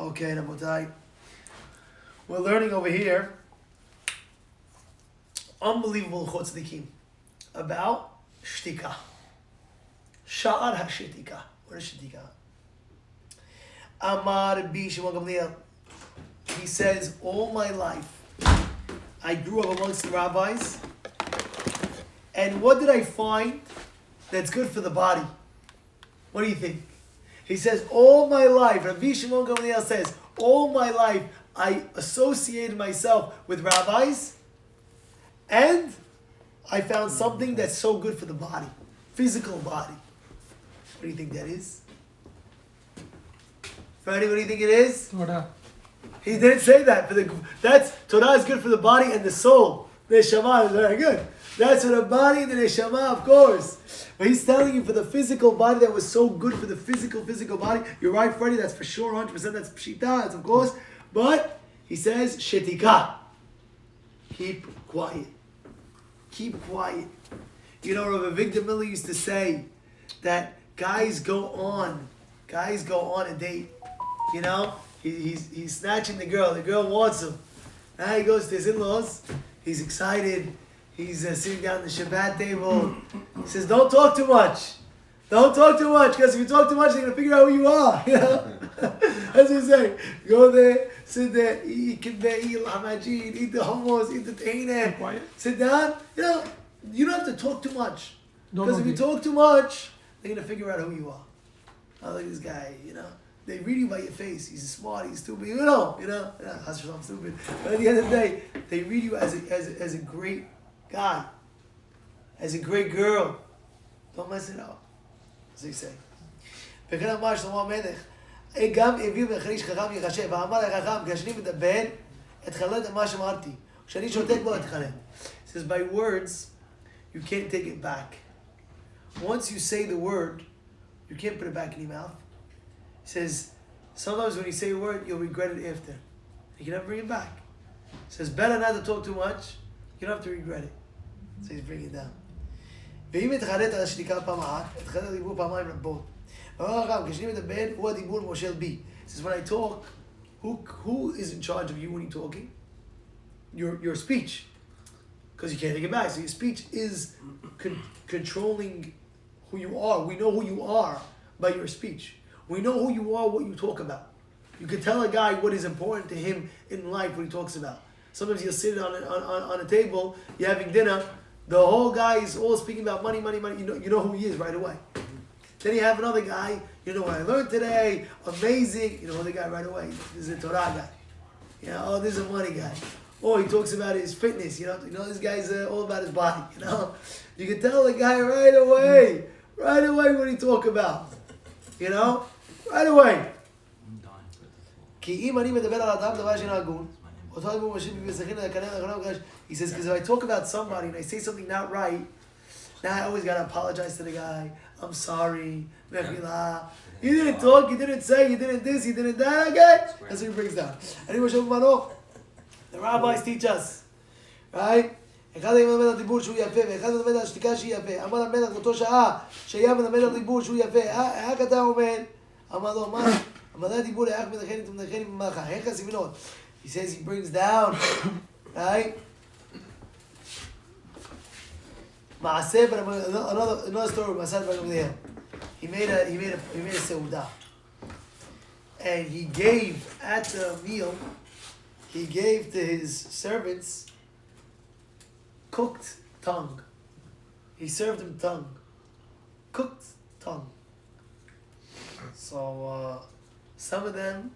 Okay, Rabotai. We're learning over here unbelievable chotzdikim about shtika. Sha'ar ha-shitika. What is shitika? Amar bi Shimon Gamliel. He says, all my life I grew up amongst the rabbis, and what did I find that's good for the body? What do you think? He says, all my life, Rabbi Shimon Gamliel says, all my life I associated myself with rabbis, and I found something that's so good for the body, physical body. What do you think that is? Freddie, what do you think it is? Torah. He didn't say that. Torah is good for the body and the soul. The neshama is very good. That's for the body and the neshama, of course. But he's telling you for the physical body that was so good for the physical body. You're right, Freddie, that's for sure, 100%. That's pshita, that's of course. But he says, shetika. Keep quiet. Keep quiet. You know, Rabbi Victor Miller used to say that guys go on a date. You know, he's snatching the girl wants him. Now he goes to his in-laws, he's excited, he's sitting down at the Shabbat table. He says, don't talk too much, because if you talk too much, they're going to figure out who you are. You know? That's what he's saying. Go there, sit there, eat kibbeh, eat lamajid, eat the hummus, eat the tahina, sit down. You know, you don't have to talk too much. Because if you talk too much, they're going to figure out who you are. I like this guy, you know. They read you by your face. He's smart, he's stupid, I'm stupid. But at the end of the day, they read you as a great guy, as a great girl. Don't mess it up. As they say. וכן אמר שלמה המלך, גם הביאו בחריש חכם יחשב, ואמר לחכם, כשאני מדבר, אתחלט מה שאמרתי. כשאני שותק בו אתחלט. It says, by words, you can't take it back. Once you say the word, you can't put it back in your mouth. He says, sometimes when you say a word, you'll regret it after. You can never bring it back. He says, better not to talk too much. You don't have to regret it. So he's bringing it down. ואם התחרט על השתיקה פעם אחת, התחרט על דיבור פעמיים רבות. ואמר הרב, כשאני מדבר, הוא הדיבור מושל בי. He says, when I talk, who is in charge of you when you're talking? Your speech. Because you can't take it back. So your speech is controlling who you are. We know who you are by your speech. We know who you are, what you talk about. You can tell a guy what is important to him in life, what he talks about. Sometimes you'll sit on a table, you're having dinner, the whole guy is all speaking about money. You know who he is right away. Then you have another guy, you know what I learned today, amazing. You know the guy right away. This is a torah guy. You know, oh, this is a money guy. Oh, he talks about his fitness. You know this guy's all about his body. You know, you can tell the guy right away what he talk about. You know, right away. He says, because if I talk about somebody and I say something not right, now I always got to apologize to the guy. I'm sorry. You didn't talk, you didn't say, you didn't this, you didn't that. Okay? That's what he brings down. Anyway, the rabbis teach us, right? אחד מלמד על דיבור שהוא יפה, ואחד מלמד על שתיקה שהיא יפה. אמר המלך באותו שעה, שהיה מלמד על דיבור שהוא יפה. איך אתה אומר? אמר לו, מה? המלא הדיבור איך מנחני תמנחני ממך. איך הסבנות? He says he brings down, right? מעשה, another story, מעשה בר גמליאל. He made a seudah. And he gave, at the meal, he gave to his servants cooked tongue. He served them tongue. Cooked tongue. So some of them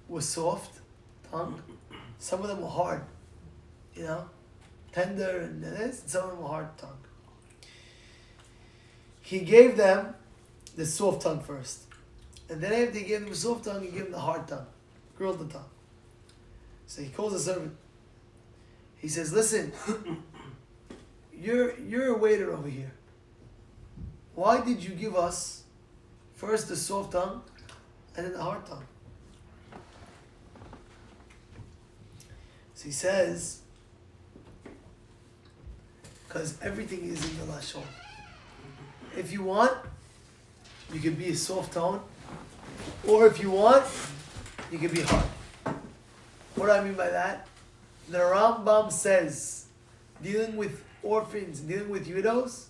were soft tongue. Some of them were hard. You know? Tender and this. Some of them were hard tongue. He gave them the soft tongue first. And then after he gave them the soft tongue, he gave them the hard tongue. Grilled the tongue. So he calls the servant. He says, listen, you're a waiter over here. Why did you give us first the soft tongue and then the hard tongue? So he says, because everything is in the lashon. If you want, you can be a soft tone, or if you want, you can be hard. What do I mean by that? The Rambam says, dealing with orphans, dealing with widows,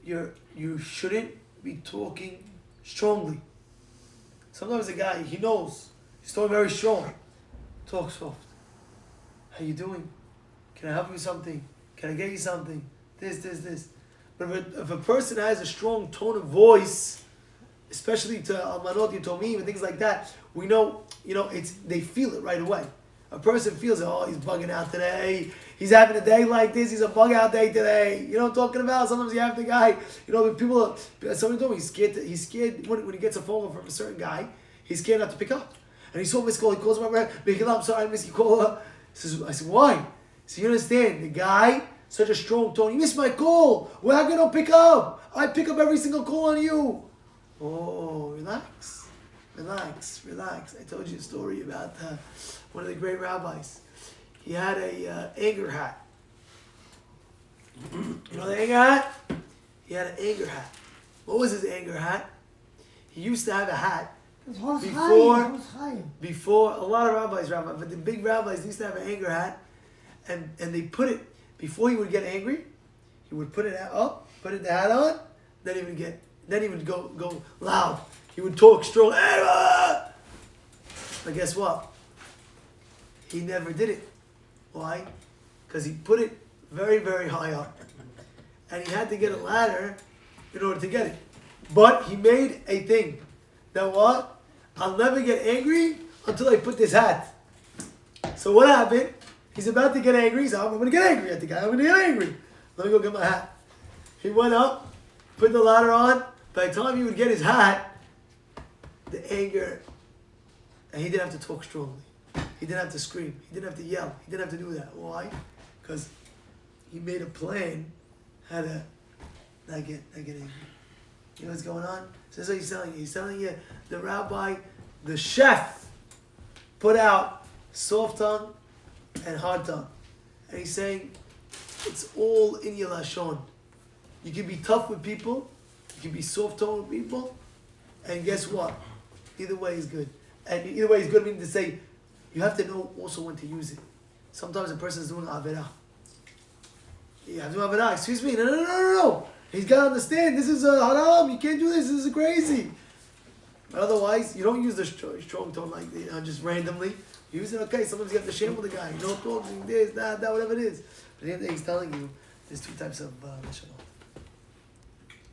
you shouldn't be talking strongly. Sometimes a guy, he knows, he's talking very strong. Talk soft. How you doing? Can I help you with something? Can I get you something? This. But if a person has a strong tone of voice, especially to Almanot, Yatomim, and things like that, we know, they feel it right away. A person feels it, oh, he's bugging out today. He's having a day like this. He's a bug out day today. You know what I'm talking about? Sometimes you have the guy, somebody told me he's scared when he gets a phone call from a certain guy, he's scared not to pick up. And he saw Miss Call, he calls him up, I'm sorry, Miss Call. I said, why? So you understand, the guy, such a strong tone, you missed my call. Well, how can I pick up? I pick up every single call on you. Oh, relax. I told you a story about one of the great rabbis. He had a anger hat. You know the anger hat? He had an anger hat. What was his anger hat? He used to have a hat before a lot of rabbis, but the big rabbis used to have an anger hat, and they put it, before he would get angry, he would put it up, put the hat on, then he would go loud. He would talk strong. But guess what? He never did it. Why? Because he put it very, very high up. And he had to get a ladder in order to get it. But he made a thing. That what? I'll never get angry until I put this hat. So what happened? He's about to get angry. He said, I'm going to get angry at the guy. I'm going to get angry. Let me go get my hat. He went up, put the ladder on. By the time he would get his hat, the anger, and he didn't have to talk strongly. He didn't have to scream. He didn't have to yell. He didn't have to do that. Why? Because he made a plan how to not get angry. You know what's going on? So that's what he's telling you. He's telling you the rabbi, the chef, put out soft tongue and hard tongue. And he's saying it's all in your lashon. You can be tough with people. You can be soft tongue with people. And guess what? Either way is good. And either way is good meaning to say, you have to know also when to use it. Sometimes a person is doing averah. Yeah, I'm doing averah. Excuse me. No. He's got to understand, this is a haram. You can't do this. This is crazy. But otherwise, you don't use the strong tone like just randomly. Use it, okay. Sometimes you have to shame with the guy. You don't talk, this, that, whatever it is. But at the end of the day, he's telling you there's two types of lashon.